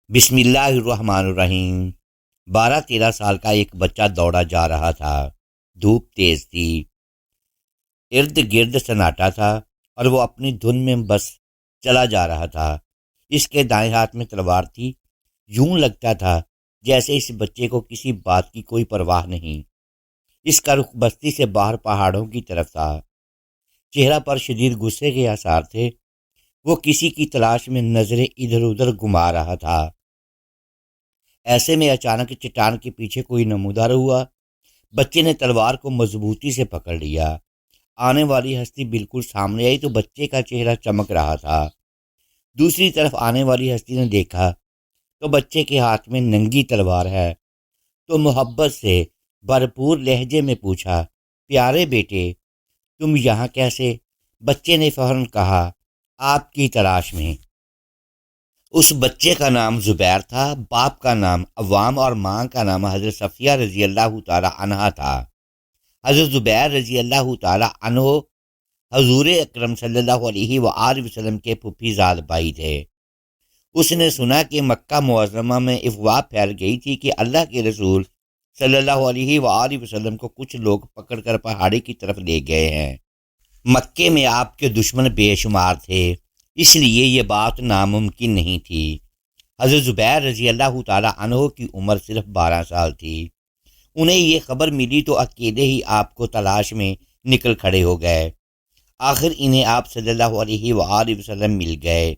بسم اللہ الرحمن الرحیم۔ 12-13 سال کا ایک بچہ دوڑا جا رہا تھا۔ دھوپ تیز تھی، ارد گرد سناٹا تھا اور وہ اپنی دھن میں بس چلا جا رہا تھا۔ اس کے دائیں ہاتھ میں تلوار تھی۔ یوں لگتا تھا جیسے اس بچے کو کسی بات کی کوئی پرواہ نہیں۔ اس کا رخ بستی سے باہر پہاڑوں کی طرف تھا۔ چہرہ پر شدید غصے کے آثار تھے۔ وہ کسی کی تلاش میں نظریں ادھر ادھر گھما رہا تھا۔ ایسے میں اچانک چٹان کے پیچھے کوئی نمودار ہوا۔ بچے نے تلوار کو مضبوطی سے پکڑ لیا۔ آنے والی ہستی بالکل سامنے آئی تو بچے کا چہرہ چمک رہا تھا۔ دوسری طرف آنے والی ہستی نے دیکھا تو بچے کے ہاتھ میں ننگی تلوار ہے، تو محبت سے بھرپور لہجے میں پوچھا، پیارے بیٹے تم یہاں کیسے؟ بچے نے فوراً کہا، آپ کی تلاش میں۔ اس بچے کا نام زبیر تھا۔ باپ کا نام عوام اور ماں کا نام حضرت صفیہ رضی اللہ تعالی عنہا تھا۔ حضرت زبیر رضی اللہ تعالی عنہ حضور اکرم صلی اللہ علیہ وآلہ وسلم کے پھوپھی زاد بھائی تھے۔ اس نے سنا کہ مکہ معظمہ میں افواہ پھیل گئی تھی کہ اللہ کے رسول صلی اللہ علیہ وآلہ وسلم کو کچھ لوگ پکڑ کر پہاڑی کی طرف لے گئے ہیں۔ مکے میں آپ کے دشمن بے شمار تھے، اس لیے یہ بات ناممکن نہیں تھی۔ حضرت زبیر رضی اللہ تعالی عنہ کی عمر صرف 12 سال تھی۔ انہیں یہ خبر ملی تو اکیلے ہی آپ کو تلاش میں نکل کھڑے ہو گئے۔ آخر انہیں آپ صلی اللہ علیہ وآلہ وسلم مل گئے۔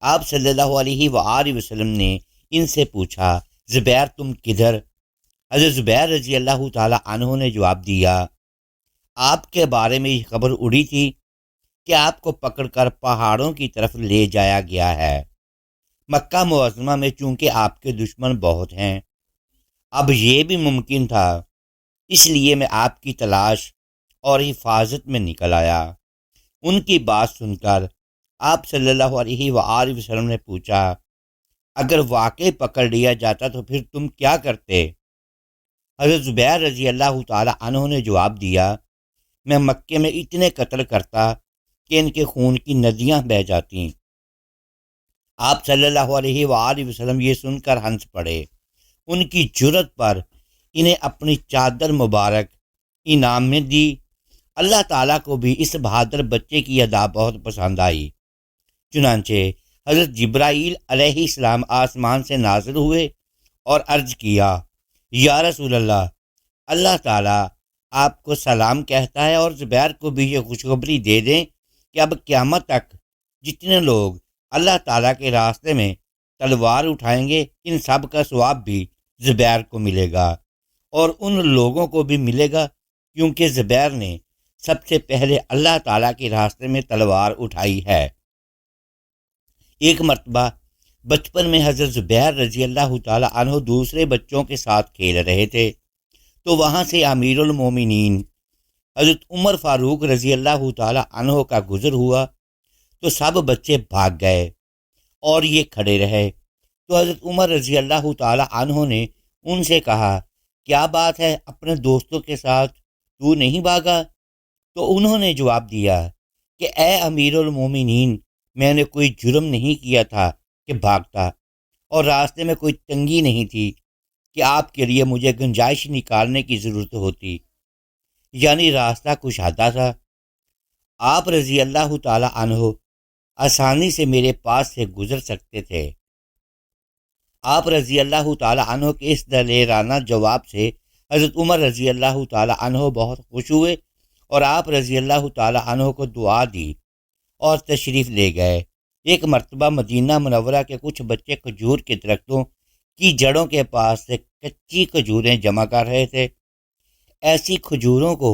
آپ صلی اللہ علیہ وآلہ وسلم نے ان سے پوچھا، زبیر تم کدھر؟ حضرت زبیر رضی اللہ تعالی عنہ نے جواب دیا، آپ کے بارے میں یہ خبر اڑی تھی کہ آپ کو پکڑ کر پہاڑوں کی طرف لے جایا گیا ہے۔ مکہ معظمہ میں چونکہ آپ کے دشمن بہت ہیں، اب یہ بھی ممکن تھا، اس لیے میں آپ کی تلاش اور حفاظت میں نکل آیا۔ ان کی بات سن کر آپ صلی اللہ علیہ وآلہ وسلم نے پوچھا، اگر واقعی پکڑ لیا جاتا تو پھر تم کیا کرتے؟ حضرت زبیر رضی اللہ تعالی عنہ نے جواب دیا، میں مکے میں اتنے قتل کرتا کہ ان کے خون کی ندیاں بہہ جاتی۔ آپ صلی اللہ علیہ وآلہ وسلم یہ سن کر ہنس پڑے۔ ان کی جرت پر انہیں اپنی چادر مبارک انعام میں دی۔ اللہ تعالیٰ کو بھی اس بہادر بچے کی ادا بہت پسند آئی۔ چنانچہ حضرت جبرائیل علیہ السلام آسمان سے نازل ہوئے اور عرض کیا، یا رسول اللہ، اللہ تعالیٰ آپ کو سلام کہتا ہے اور زبیر کو بھی یہ خوشخبری دے دیں کہ اب قیامت تک جتنے لوگ اللہ تعالیٰ کے راستے میں تلوار اٹھائیں گے، ان سب کا ثواب بھی زبیر کو ملے گا، اور ان لوگوں کو بھی ملے گا کیونکہ زبیر نے سب سے پہلے اللہ تعالیٰ کے راستے میں تلوار اٹھائی ہے۔ ایک مرتبہ بچپن میں حضرت زبیر رضی اللہ تعالی عنہ دوسرے بچوں کے ساتھ کھیل رہے تھے تو وہاں سے امیر المومنین حضرت عمر فاروق رضی اللہ تعالی عنہ کا گزر ہوا تو سب بچے بھاگ گئے اور یہ کھڑے رہے۔ تو حضرت عمر رضی اللہ تعالی عنہ نے ان سے کہا، کیا بات ہے، اپنے دوستوں کے ساتھ تو نہیں بھاگا؟ تو انہوں نے جواب دیا کہ اے امیر المومنین، میں نے کوئی جرم نہیں کیا تھا کہ بھاگتا، اور راستے میں کوئی تنگی نہیں تھی کہ آپ کے لیے مجھے گنجائش نکالنے کی ضرورت ہوتی، یعنی راستہ کشادہ تھا۔ آپ رضی اللہ تعالی عنہ آسانی سے میرے پاس سے گزر سکتے تھے۔ آپ رضی اللہ تعالی عنہ کے اس دلیرانہ جواب سے حضرت عمر رضی اللہ تعالی عنہ بہت خوش ہوئے اور آپ رضی اللہ تعالی عنہ کو دعا دی اور تشریف لے گئے۔ ایک مرتبہ مدینہ منورہ کے کچھ بچے کھجور کے درختوں کی جڑوں کے پاس سے کچی کھجوریں جمع کر رہے تھے۔ ایسی کھجوروں کو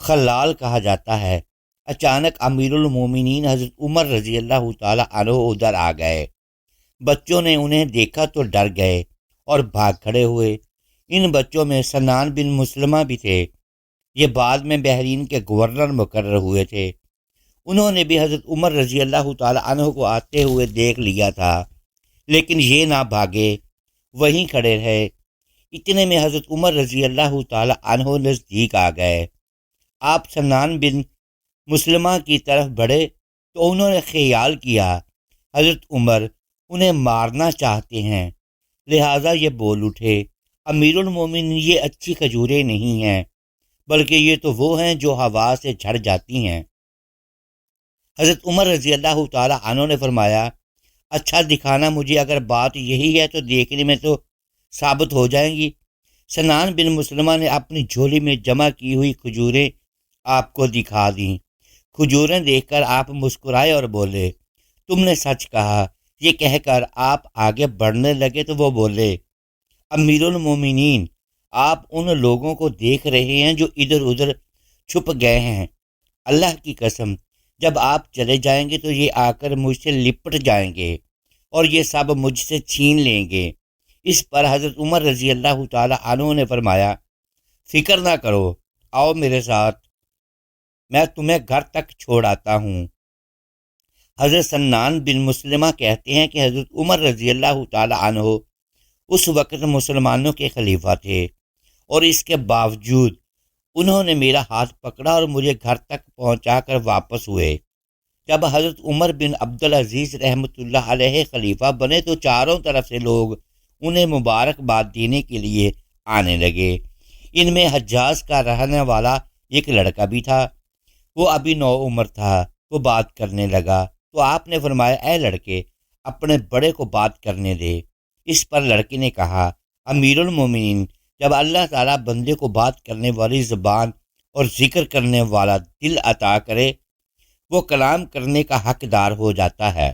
خلال کہا جاتا ہے۔ اچانک امیر المومنین حضرت عمر رضی اللہ تعالی عنہ ادھر آ گئے۔ بچوں نے انہیں دیکھا تو ڈر گئے اور بھاگ کھڑے ہوئے۔ ان بچوں میں سنان بن مسلمہ بھی تھے۔ یہ بعد میں بحرین کے گورنر مقرر ہوئے تھے۔ انہوں نے بھی حضرت عمر رضی اللہ تعالی عنہ کو آتے ہوئے دیکھ لیا تھا، لیکن یہ نہ بھاگے، وہیں کھڑے رہے۔ اتنے میں حضرت عمر رضی اللہ تعالی عنہ نزدیک آ گئے۔ آپ سنان بن مسلمہ کی طرف بڑھے تو انہوں نے خیال کیا حضرت عمر انہیں مارنا چاہتے ہیں، لہٰذا یہ بول اٹھے، امیر المومنین یہ اچھی کھجوریں نہیں ہیں، بلکہ یہ تو وہ ہیں جو ہوا سے جھڑ جاتی ہیں۔ حضرت عمر رضی اللہ تعالی عنہ نے فرمایا، اچھا دکھانا مجھے، اگر بات یہی ہے تو دیکھنے میں تو ثابت ہو جائیں گی۔ سنان بن مسلمہ نے اپنی جھولی میں جمع کی ہوئی کھجوریں آپ کو دکھا دیں۔ کھجوریں دیکھ کر آپ مسکرائے اور بولے، تم نے سچ کہا۔ یہ کہہ کر آپ آگے بڑھنے لگے تو وہ بولے، امیر المومنین، آپ ان لوگوں کو دیکھ رہے ہیں جو ادھر ادھر چھپ گئے ہیں، اللہ کی قسم جب آپ چلے جائیں گے تو یہ آ کر مجھ سے لپٹ جائیں گے اور یہ سب مجھ سے چھین لیں گے۔ اس پر حضرت عمر رضی اللہ تعالی عنہ نے فرمایا، فکر نہ کرو، آؤ میرے ساتھ، میں تمہیں گھر تک چھوڑ آتا ہوں۔ حضرت سنان بن مسلمہ کہتے ہیں کہ حضرت عمر رضی اللہ تعالی عنہ اس وقت مسلمانوں کے خلیفہ تھے، اور اس کے باوجود انہوں نے میرا ہاتھ پکڑا اور مجھے گھر تک پہنچا کر واپس ہوئے۔ جب حضرت عمر بن عبدالعزیز رحمۃ اللہ علیہ خلیفہ بنے تو چاروں طرف سے لوگ انہیں مبارکباد دینے کے لیے آنے لگے۔ ان میں حجاز کا رہنے والا ایک لڑکا بھی تھا، وہ ابھی نو عمر تھا۔ وہ بات کرنے لگا تو آپ نے فرمایا، اے لڑکے، اپنے بڑے کو بات کرنے دے۔ اس پر لڑکے نے کہا، امیر المومنین، جب اللہ تعالیٰ بندے کو بات کرنے والی زبان اور ذکر کرنے والا دل عطا کرے، وہ کلام کرنے کا حقدار ہو جاتا ہے،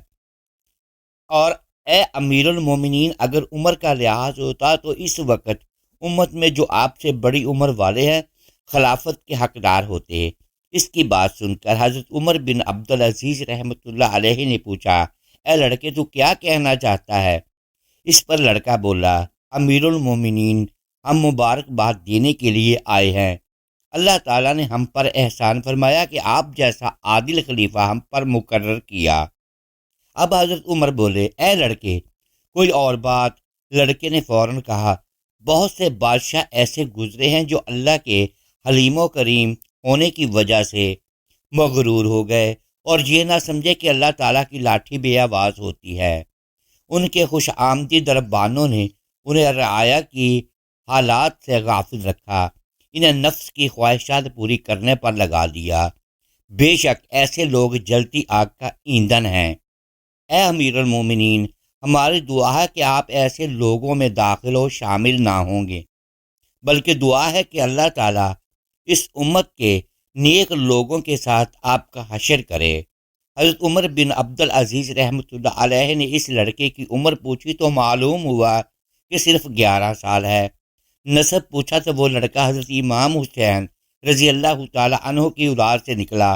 اور اے امیر المومنین، اگر عمر کا لحاظ ہوتا تو اس وقت امت میں جو آپ سے بڑی عمر والے ہیں خلافت کے حقدار ہوتے۔ اس کی بات سن کر حضرت عمر بن عبدالعزیز رحمۃ اللہ علیہ نے پوچھا، اے لڑکے، تو کیا کہنا چاہتا ہے؟ اس پر لڑکا بولا، امیر المومنین، ہم مبارکباد دینے کے لیے آئے ہیں۔ اللہ تعالیٰ نے ہم پر احسان فرمایا کہ آپ جیسا عادل خلیفہ ہم پر مقرر کیا۔ اب حضرت عمر بولے، اے لڑکے، کوئی اور بات؟ لڑکے نے فوراً کہا، بہت سے بادشاہ ایسے گزرے ہیں جو اللہ کے حلیم و کریم ہونے کی وجہ سے مغرور ہو گئے اور یہ نہ سمجھے کہ اللہ تعالیٰ کی لاٹھی بے آواز ہوتی ہے۔ ان کے خوش آمدی دربانوں نے انہیں رعایا کی حالات سے غافل رکھا، انہیں نفس کی خواہشات پوری کرنے پر لگا دیا۔ بے شک ایسے لوگ جلتی آگ کا ایندھن ہیں۔ اے امیر المومنین، ہماری دعا ہے کہ آپ ایسے لوگوں میں داخل و شامل نہ ہوں گے، بلکہ دعا ہے کہ اللہ تعالیٰ اس امت کے نیک لوگوں کے ساتھ آپ کا حشر کرے۔ حضرت عمر بن عبدالعزیز رحمۃ اللہ علیہ نے اس لڑکے کی عمر پوچھی تو معلوم ہوا کہ صرف 11 سال ہے۔ نسب پوچھا تو وہ لڑکا حضرت امام حسین رضی اللہ تعالی عنہ کی اولاد سے نکلا۔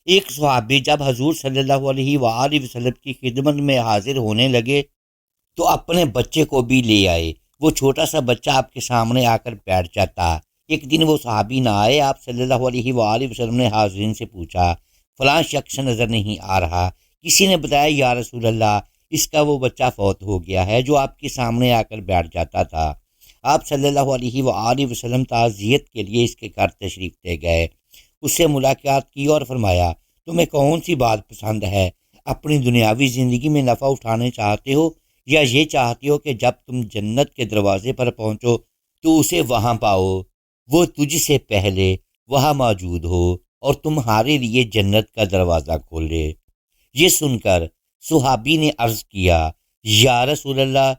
ایک صحابی جب حضور صلی اللہ علیہ وآلہ وسلم کی خدمت میں حاضر ہونے لگے تو اپنے بچے کو بھی لے آئے۔ وہ چھوٹا سا بچہ آپ کے سامنے آ کر بیٹھ جاتا۔ ایک دن وہ صحابی نہ آئے، آپ صلی اللہ علیہ وآلہ وسلم نے حاضرین سے پوچھا، فلاں شخص نظر نہیں آ رہا۔ کسی نے بتایا، یا رسول اللہ، اس کا وہ بچہ فوت ہو گیا ہے جو آپ کے سامنے آ کر بیٹھ جاتا تھا۔ آپ صلی اللہ علیہ وآلہ وسلم تعزیت کے لیے اس کے گھر تشریف لے گئے، اس سے ملاقات کی اور فرمایا، تمہیں کون سی بات پسند ہے؟ اپنی دنیاوی زندگی میں نفع اٹھانے چاہتے ہو یا یہ چاہتے ہو کہ جب تم جنت کے دروازے پر پہنچو تو اسے وہاں پاؤ، وہ تجھ سے پہلے وہاں موجود ہو اور تمہارے لیے جنت کا دروازہ کھولے؟ یہ سن کر صحابی نے عرض کیا، یا رسول اللہ،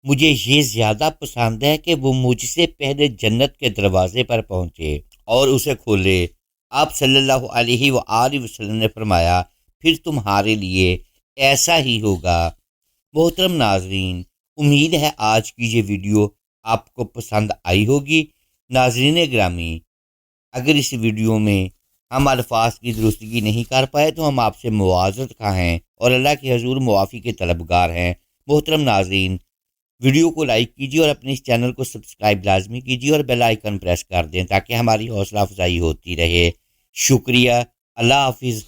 مجھے یہ زیادہ پسند ہے کہ وہ مجھ سے پہلے جنت کے دروازے پر پہنچے اور اسے کھولے۔ آپ صلی اللہ علیہ وآلہ وسلم نے فرمایا، پھر تمہارے لیے ایسا ہی ہوگا۔ محترم ناظرین، امید ہے آج کی یہ ویڈیو آپ کو پسند آئی ہوگی۔ ناظرین گرامی، اگر اس ویڈیو میں ہم الفاظ کی درستگی نہیں کر پائے تو ہم آپ سے معذرت خواہ ہیں اور اللہ کے حضور معافی کے طلبگار ہیں۔ محترم ناظرین، ویڈیو کو لائک کیجیے اور اپنے اس چینل کو سبسکرائب لازمی کیجیے اور بیل آئیکن پریس کر دیں تاکہ ہماری حوصلہ افزائی ہوتی رہے۔ شکریہ، اللہ حافظ۔